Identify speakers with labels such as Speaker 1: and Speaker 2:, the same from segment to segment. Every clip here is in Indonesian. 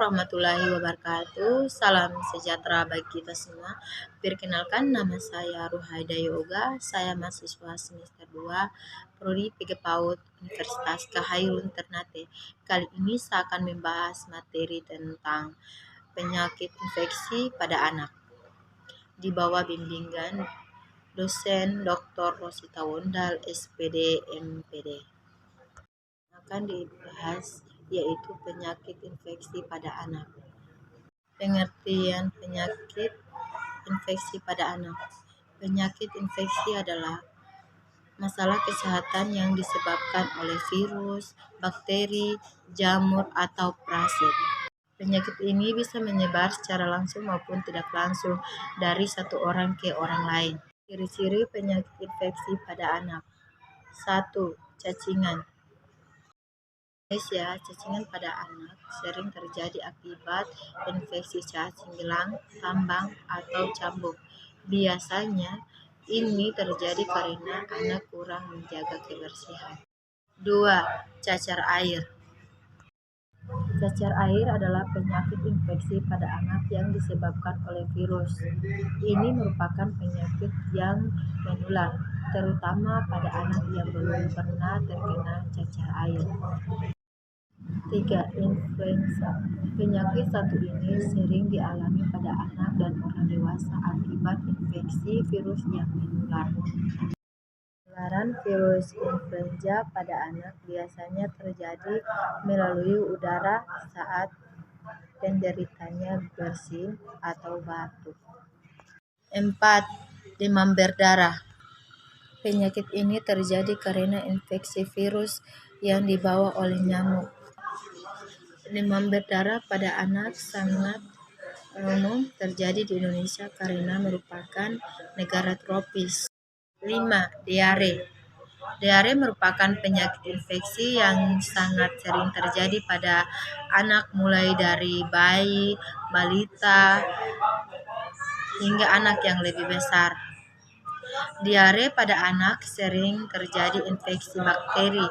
Speaker 1: warahmatullahi wabarakatuh. Salam sejahtera bagi kita semua. Perkenalkan, nama saya Ruhaida Yoga. Saya mahasiswa semester 2 Prodi PG PAUD Universitas Khairul Ternate. Kali ini saya akan membahas materi tentang penyakit infeksi pada anak di bawah bimbingan dosen Dr. Rosita Wondal, SPD, MPD. Akan dibahas yaitu penyakit infeksi pada anak. Pengertian penyakit infeksi pada anak. Penyakit infeksi adalah masalah kesehatan yang disebabkan oleh virus, bakteri, jamur, atau parasit. Penyakit ini bisa menyebar secara langsung maupun tidak langsung dari satu orang ke orang lain. Ciri-ciri penyakit infeksi pada anak. 1. Cacingan. Indonesia, cacingan pada anak sering terjadi akibat infeksi cacing gelang, tambang, atau cambuk. Biasanya ini terjadi karena anak kurang menjaga kebersihan. 2. Cacar air. Cacar air adalah penyakit infeksi pada anak yang disebabkan oleh virus. Ini merupakan penyakit yang menular, terutama pada anak yang belum pernah terkena cacar air. 3. Influenza. Penyakit satu ini sering dialami pada anak dan orang dewasa akibat infeksi virus yang menular. Penularan virus influenza pada anak biasanya terjadi melalui udara saat penderitanya bersin atau batuk. 4. Demam berdarah. Penyakit ini terjadi karena infeksi virus yang dibawa oleh nyamuk. Demam berdarah pada anak sangat umum terjadi di Indonesia karena merupakan negara tropis. 5. Diare. Diare merupakan penyakit infeksi yang sangat sering terjadi pada anak mulai dari bayi, balita, hingga anak yang lebih besar. Diare pada anak sering terjadi infeksi bakteri,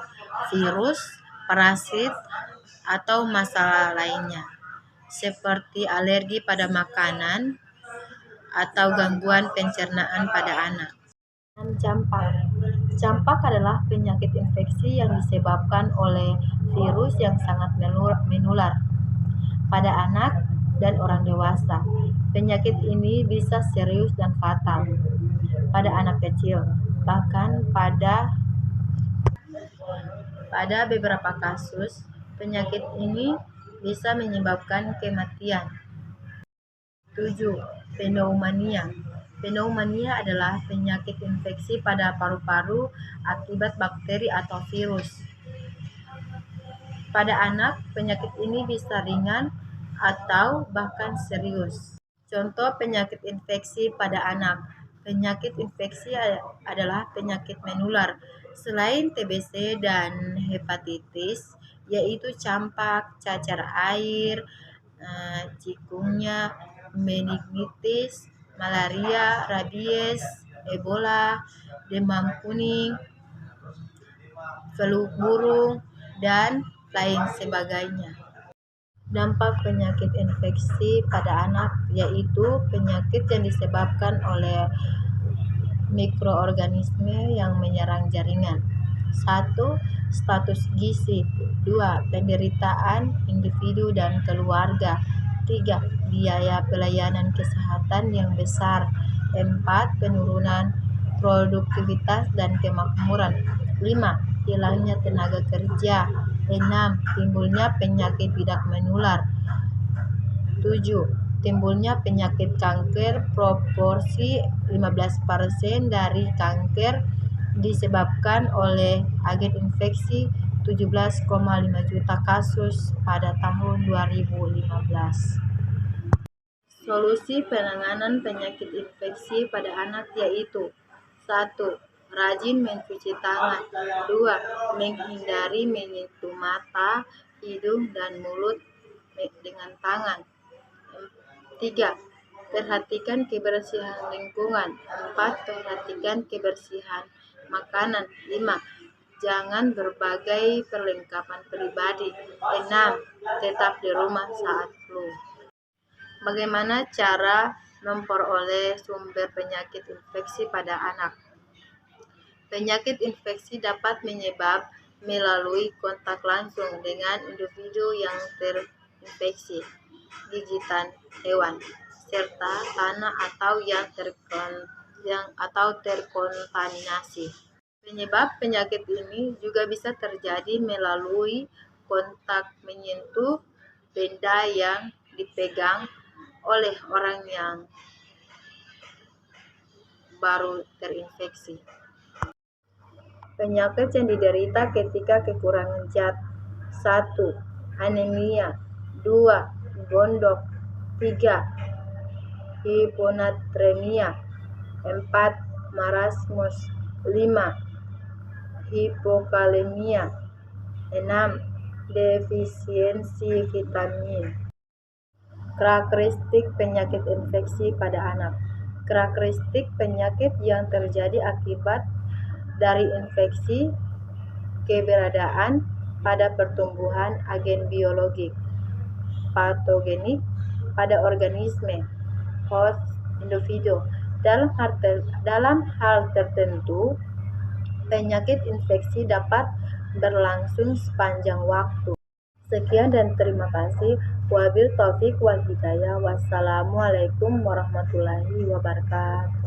Speaker 1: virus, parasit, atau masalah lainnya, seperti alergi pada makanan atau gangguan pencernaan pada anak. Campak. Campak adalah penyakit infeksi yang disebabkan oleh virus yang sangat menular pada anak dan orang dewasa. Penyakit ini bisa serius dan fatal pada anak kecil. Bahkan pada beberapa kasus, penyakit ini bisa menyebabkan kematian. 7. Pneumonia. Pneumonia adalah penyakit infeksi pada paru-paru akibat bakteri atau virus. Pada anak, penyakit ini bisa ringan atau bahkan serius. Contoh penyakit infeksi pada anak. Penyakit infeksi adalah penyakit menular selain TBC dan hepatitis, yaitu campak, cacar air, chikungunya, meningitis, malaria, rabies, Ebola, demam kuning, flu burung, dan lain sebagainya. Dampak penyakit infeksi pada anak yaitu penyakit yang disebabkan oleh mikroorganisme yang menyerang jaringan. 1. Status gizi. 2. Penderitaan individu dan keluarga. 3. Biaya pelayanan kesehatan yang besar. 4. Penurunan produktivitas dan kemakmuran. 5. Hilangnya tenaga kerja. 6. Timbulnya penyakit tidak menular. 7. Timbulnya penyakit kanker. Proporsi 15% dari kanker disebabkan oleh agen infeksi, 17,5 juta kasus pada tahun 2015. Solusi penanganan penyakit infeksi pada anak yaitu 1. Rajin mencuci tangan. 2. Menghindari menyentuh mata, hidung, dan mulut dengan tangan. 3. Perhatikan kebersihan lingkungan. 4. Perhatikan kebersihan makanan. 5. Jangan berbagai perlengkapan pribadi. 6. Tetap di rumah saat flu. Bagaimana cara memperoleh sumber penyakit infeksi pada anak? Penyakit infeksi dapat menyebar melalui kontak langsung dengan individu yang terinfeksi, gigitan hewan, serta tanah atau terkontaminasi. Penyebab penyakit ini juga bisa terjadi melalui kontak menyentuh benda yang dipegang oleh orang yang baru terinfeksi. Penyakit yang diderita ketika kekurangan zat. 1. Anemia. 2. Gondok. 3. Hiponatremia. 4. Marasmus. 5. Hipokalemia. 6. Defisiensi vitamin. Karakteristik penyakit infeksi pada anak. Karakteristik penyakit yang terjadi akibat dari infeksi: keberadaan pada pertumbuhan agen biologik patogenik pada organisme host individu. Dalam hal tertentu, penyakit infeksi dapat berlangsung sepanjang waktu. Sekian dan terima kasih. Wabil taufik wal hidayah. Wassalamualaikum warahmatullahi wabarakatuh.